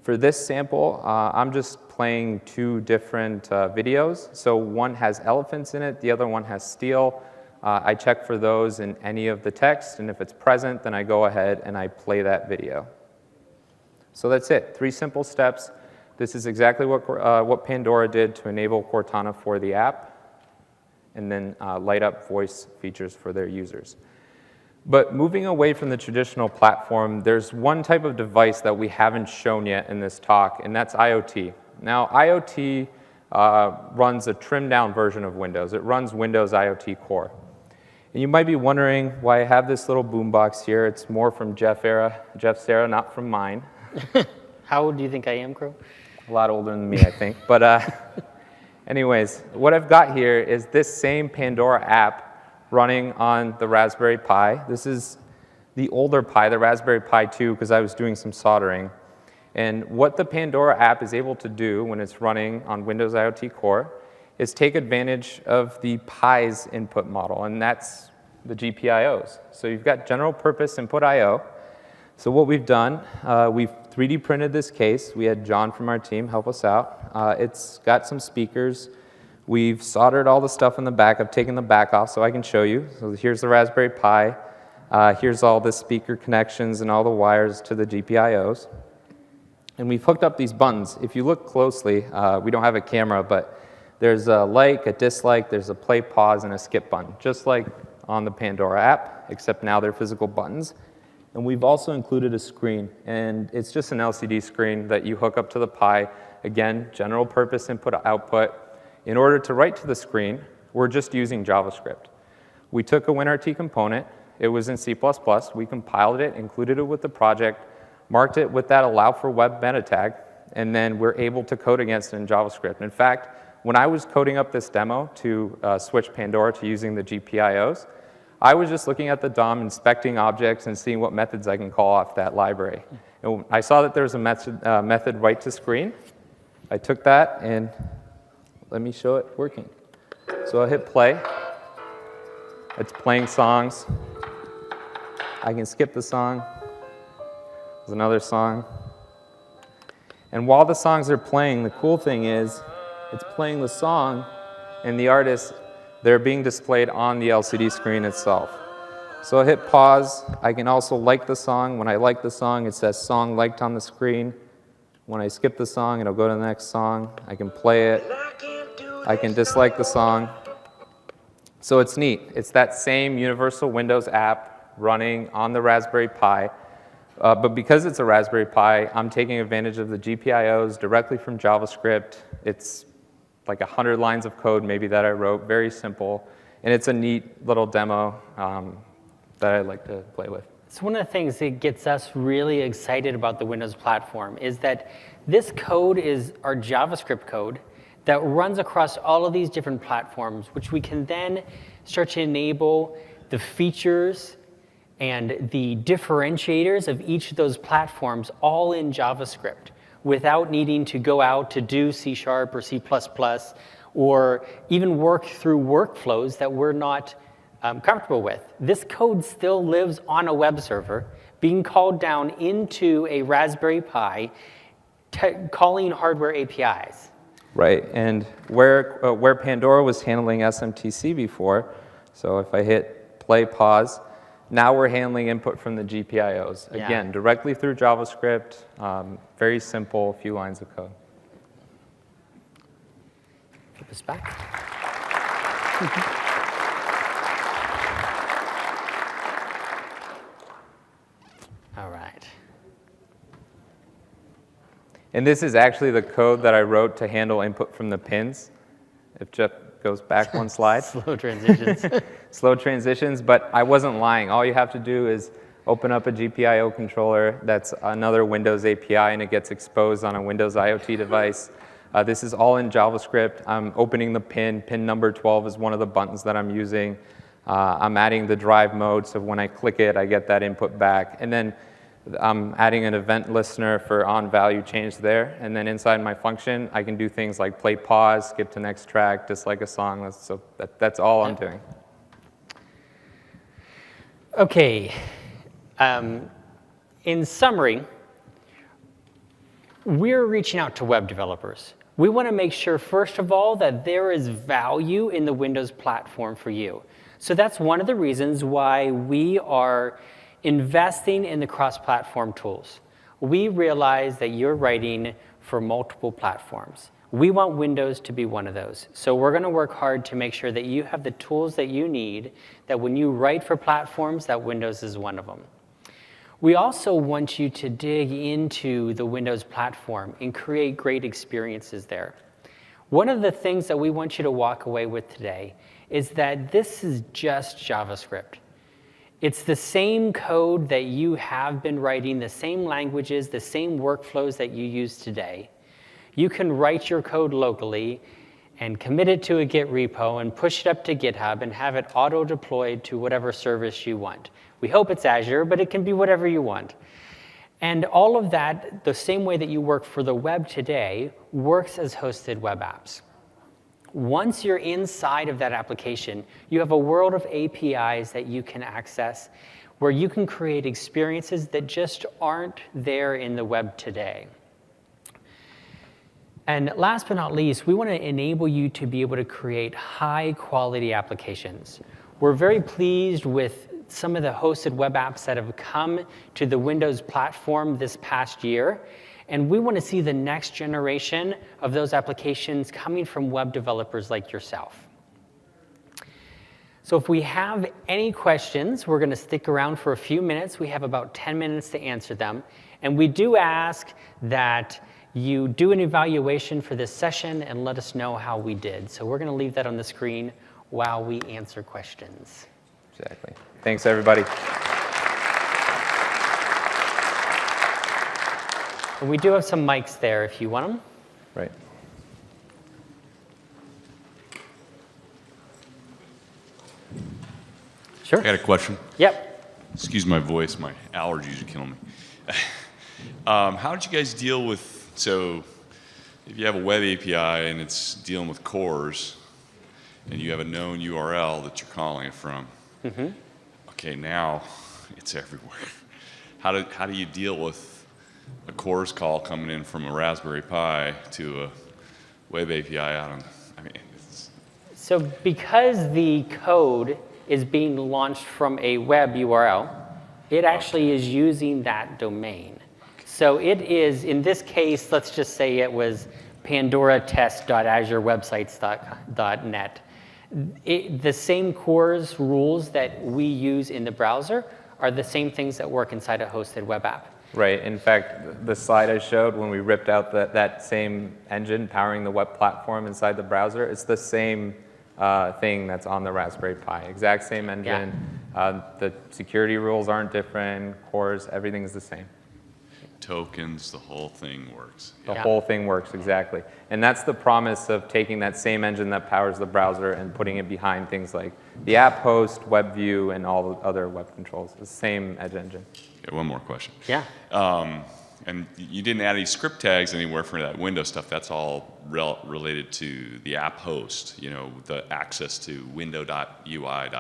For this sample, I'm just playing two different videos. So one has elephants in it, the other one has steel. I check for those in any of the text, and if it's present, then I go ahead and I play that video. So that's it, 3 simple steps. This is exactly what Pandora did to enable Cortana for the app, and then light up voice features for their users. But moving away from the traditional platform, there's one type of device that we haven't shown yet in this talk, and that's IoT. Now, IoT runs a trimmed-down version of Windows. It runs Windows IoT Core. And you might be wondering why I have this little boombox here. It's more from Jeff's era, not from mine. How old do you think I am, Crow? A lot older than me, I think. But anyways, what I've got here is this same Pandora app running on the Raspberry Pi. This is the older Pi, the Raspberry Pi 2, because I was doing some soldering. And what the Pandora app is able to do when it's running on Windows IoT Core is take advantage of the Pi's input model, and that's the GPIOs. So you've got general purpose input I/O. So what we've done, we've 3D printed this case. We had John from our team help us out. It's got some speakers. We've soldered all the stuff in the back. I've taken the back off so I can show you. So here's the Raspberry Pi. Here's all the speaker connections and all the wires to the GPIOs. And we've hooked up these buttons. If you look closely, we don't have a camera, but there's a like, a dislike, there's a play, pause, and a skip button, just like on the Pandora app, except now they're physical buttons. And we've also included a screen, and it's just an LCD screen that you hook up to the Pi. Again, general purpose input-output. In order to write to the screen, we're just using JavaScript. We took a WinRT component. It was in C++. We compiled it, included it with the project, marked it with that allow for web meta tag, and then we're able to code against it in JavaScript. In fact, when I was coding up this demo to switch Pandora to using the GPIOs, I was just looking at the DOM, inspecting objects, and seeing what methods I can call off that library. And I saw that there was a method write to screen. I took that, and let me show it working. So I'll hit play. It's playing songs. I can skip the song. There's another song. And while the songs are playing, the cool thing is it's playing the song, and the artist, they're being displayed on the LCD screen itself. So I hit pause. I can also like the song. When I like the song, it says song liked on the screen. When I skip the song, it'll go to the next song. I can play it. I can dislike the song. So it's neat. It's that same universal Windows app running on the Raspberry Pi. But because it's a Raspberry Pi, I'm taking advantage of the GPIOs directly from JavaScript. It's like 100 lines of code maybe that I wrote, very simple. And it's a neat little demo that I like to play with. So one of the things that gets us really excited about the Windows platform is that this code is our JavaScript code that runs across all of these different platforms, which we can then start to enable the features and the differentiators of each of those platforms all in JavaScript without needing to go out to do C# or C++ or even work through workflows that we're not comfortable with. This code still lives on a web server, being called down into a Raspberry Pi, calling hardware APIs. Right, and where Pandora was handling SMTC before, so if I hit play, pause, now we're handling input from the GPIOs. Yeah. Again, directly through JavaScript, very simple, few lines of code. Flip this back. All right. And this is actually the code that I wrote to handle input from the pins. If Jeff goes back one slide. Slow transitions. Slow transitions, but I wasn't lying. All you have to do is open up a GPIO controller that's another Windows API, and it gets exposed on a Windows IoT device. This is all in JavaScript. I'm opening the pin. Pin number 12 is one of the buttons that I'm using. I'm adding the drive mode, so when I click it, I get that input back. And then I'm adding an event listener for on value change there. And then inside my function, I can do things like play pause, skip to next track, dislike a song. So that's all I'm doing. Okay. In summary, we're reaching out to web developers. We want to make sure, first of all, that there is value in the Windows platform for you. So that's one of the reasons why we are investing in the cross-platform tools. We realize that you're writing for multiple platforms. We want Windows to be one of those. So we're going to work hard to make sure that you have the tools that you need, that when you write for platforms, that Windows is one of them. We also want you to dig into the Windows platform and create great experiences there. One of the things that we want you to walk away with today is that this is just JavaScript. It's the same code that you have been writing, the same languages, the same workflows that you use today. You can write your code locally and commit it to a Git repo and push it up to GitHub and have it auto-deployed to whatever service you want. We hope it's Azure, but it can be whatever you want. And all of that, the same way that you work for the web today, works as hosted web apps. Once you're inside of that application, you have a world of APIs that you can access where you can create experiences that just aren't there in the web today. And last but not least, we want to enable you to be able to create high-quality applications. We're very pleased with some of the hosted web apps that have come to the Windows platform this past year. And we want to see the next generation of those applications coming from web developers like yourself. So if we have any questions, we're going to stick around for a few minutes. We have about 10 minutes to answer them. And we do ask that you do an evaluation for this session and let us know how we did. So we're going to leave that on the screen while we answer questions. Exactly. Thanks, everybody. And we do have some mics there if you want them. Right. Sure. I got a question. Yep. Excuse my voice, my allergies are killing me. How did you guys deal with, so if you have a web API and it's dealing with cores and you have a known URL that you're calling it from, okay, now it's everywhere. How do you deal with a CORS call coming in from a Raspberry Pi to a web API out on, So because the code is being launched from a web URL, it actually is using that domain. So it is, in this case, let's just say it was pandoratest.azurewebsites.net. The same CORS rules that we use in the browser are the same things that work inside a hosted web app. Right. In fact, the slide I showed when we ripped out that same engine powering the web platform inside the browser, it's the same thing that's on the Raspberry Pi. Exact same engine. Yeah. The security rules aren't different. CORS, everything's the same. tokens, the whole thing works. The whole thing works, exactly. And that's the promise of taking that same engine that powers the browser and putting it behind things like the app host, web view, and all the other web controls. The same Edge engine. Okay, one more question. Yeah. And you didn't add any script tags anywhere for that Windows stuff. That's all related to the app host, you know, the access to window.ui.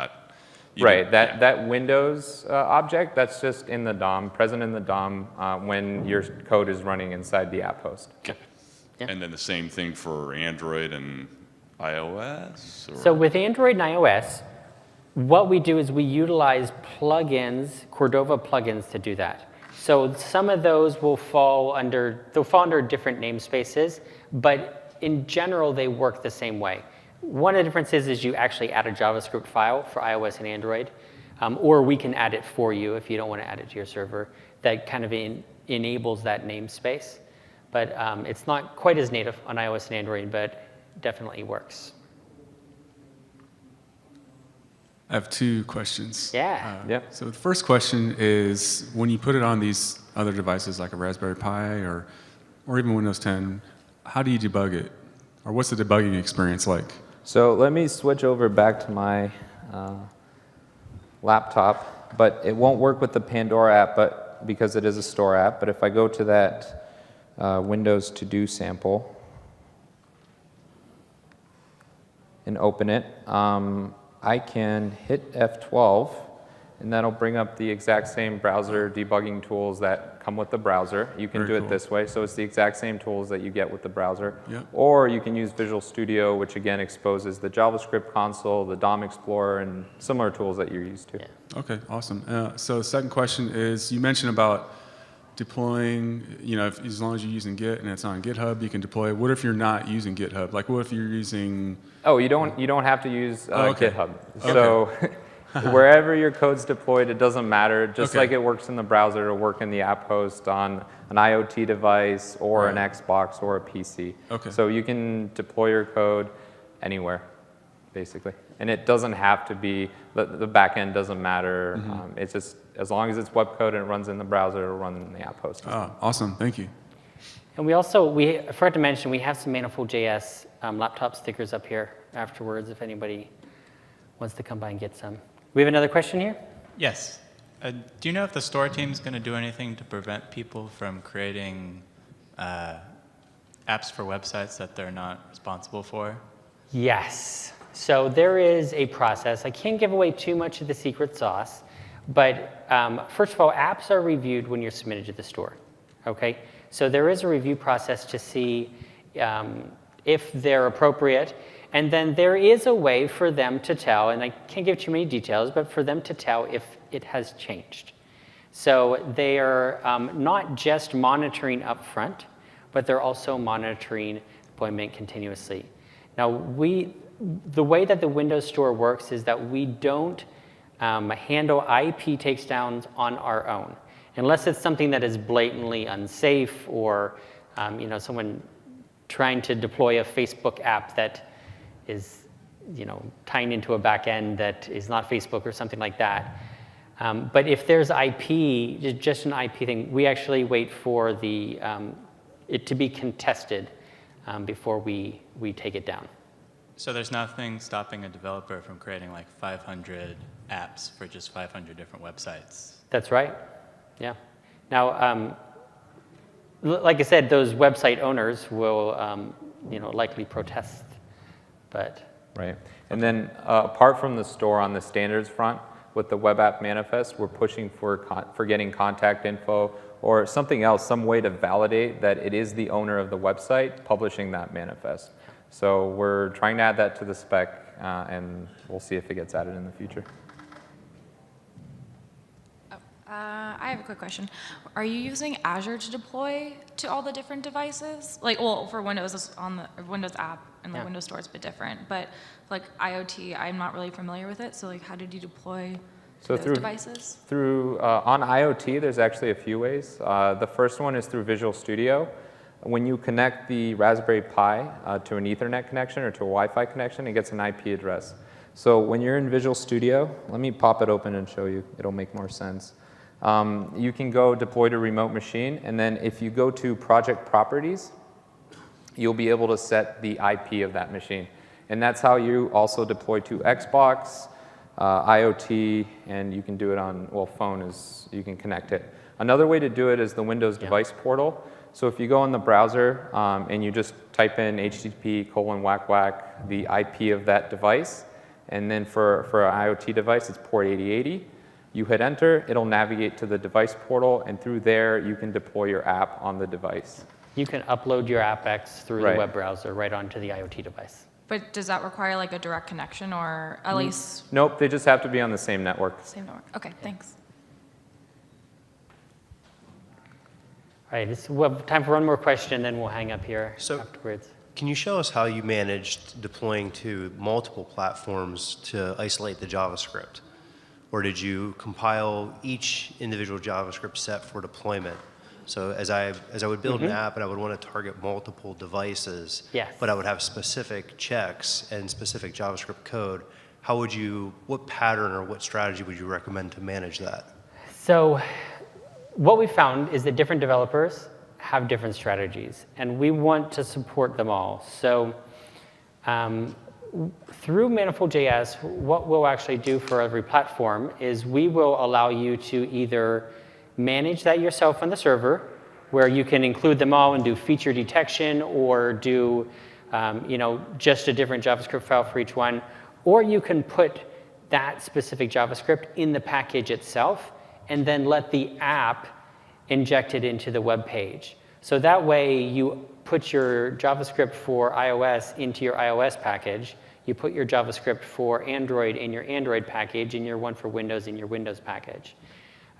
Right, that Windows object, that's just in the DOM, present in the DOM when your code is running inside the app host. Okay. Yeah. And then the same thing for Android and iOS? Or? So with Android and iOS, what we do is we utilize plugins, Cordova plugins to do that. So some of those will fall under different namespaces, but in general, they work the same way. One of the differences is you actually add a JavaScript file for iOS and Android, or we can add it for you if you don't want to add it to your server. That kind of enables that namespace. But it's not quite as native on iOS and Android, but definitely works. I have two questions. Yeah. Yeah. So the first question is, when you put it on these other devices like a Raspberry Pi or even Windows 10, how do you debug it? Or what's the debugging experience like? So let me switch over back to my laptop, but it won't work with the Pandora app, but because it is a store app. But if I go to that Windows To-Do sample and open it, I can hit F12, and that'll bring up the exact same browser debugging tools that come with the browser. You can Very do it cool. this way, so it's the exact same tools that you get with the browser. Yep. Or you can use Visual Studio, which again exposes the JavaScript console, the DOM Explorer, and similar tools that you're used to. Okay, awesome. So the second question is, you mentioned about deploying, as long as you're using Git and it's on GitHub, you can deploy it. What if you're not using GitHub? Like, what if you're using... Oh, you don't have to use okay. GitHub. Okay. So wherever your code's deployed, it doesn't matter. Just Okay. like it works in the browser, it'll work in the app host on an IoT device or an Right. Xbox or a PC. Okay. So you can deploy your code anywhere, basically. And it doesn't have to be, the back end doesn't matter. Mm-hmm. It's just, as long as it's web code and it runs in the browser, it'll run in the app host. Awesome, thank you. And I forgot to mention, we have some Manifold.js laptop stickers up here afterwards if anybody wants to come by and get some. We have another question here? Yes. Do you know if the store team's going to do anything to prevent people from creating apps for websites that they're not responsible for? Yes. So there is a process. I can't give away too much of the secret sauce, but first of all, apps are reviewed when you're submitted to the store. Okay? So there is a review process to see if they're appropriate. And then there is a way for them to tell, and I can't give too many details, but for them to tell if it has changed. So they are not just monitoring up front, but they're also monitoring deployment continuously. Now, the way that the Windows Store works is that we don't handle IP takedowns on our own, unless it's something that is blatantly unsafe or someone trying to deploy a Facebook app that is tying into a back end that is not Facebook or something like that. But if there's IP, just an IP thing, we actually wait for it to be contested before we take it down. So there's nothing stopping a developer from creating like 500 apps for just 500 different websites? That's right. Yeah. Now, like I said, those website owners will likely protest. But Right. And then apart from the store on the standards front, with the web app manifest, we're pushing for getting contact info or something else, some way to validate that it is the owner of the website publishing that manifest. So we're trying to add that to the spec, and we'll see if it gets added in the future. I have a quick question. Are you using Azure to deploy to all the different devices? Like, well, for Windows, it's on the Windows app and the Yeah. Windows Store is a bit different. But like IoT, I'm not really familiar with it. So like, how did you deploy to So those devices? On IoT, there's actually a few ways. The first one is through Visual Studio. When you connect the Raspberry Pi to an Ethernet connection or to a Wi-Fi connection, it gets an IP address. So when you're in Visual Studio, let me pop it open and show you. It'll make more sense. You can go deploy to remote machine, and then if you go to project properties, you'll be able to set the IP of that machine. And that's how you also deploy to Xbox, IoT, and you can do it on, well, phone is, you can connect it. Another way to do it is the Windows device portal. So if you go in the browser and you just type in http:// the IP of that device, and then for an IoT device, it's port 8080. You hit enter, it'll navigate to the device portal, and through there, you can deploy your app on the device. you can upload your AppX through Right. the web browser right onto the IoT device. But does that require like a direct connection or at least Nope, they just have to be on the same network. same network? Okay, thanks. All right, we'll have time for one more question, then we'll hang up here So- afterwards. Can you show us how you managed deploying to multiple platforms to isolate the JavaScript? Or did you compile each individual JavaScript set for deployment? So as I would build an app and I would want to target multiple devices, Yes. but I would have specific checks and specific JavaScript code, what pattern or what strategy would you recommend to manage that? So what we found is that different developers have different strategies, and we want to support them all. So through Manifold.js, what we'll actually do for every platform is we will allow you to either manage that yourself on the server, where you can include them all and do feature detection, or do just a different JavaScript file for each one, or you can put that specific JavaScript in the package itself and then let the app inject it into the web page. So that way you put your JavaScript for iOS into your iOS package, you put your JavaScript for Android in your Android package, and your one for Windows in your Windows package.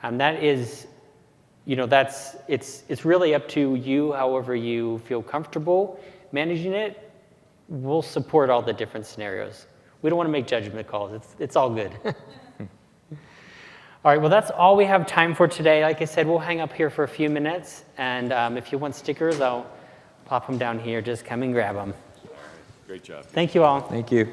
That is, it's really up to you, however you feel comfortable managing it. We'll support all the different scenarios. We don't want to make judgment calls. It's all good. All right, well, that's all we have time for today. Like I said, we'll hang up here for a few minutes, and if you want stickers, I'll pop them down here. Just come and grab them. Great job. Thank you all. Thank you.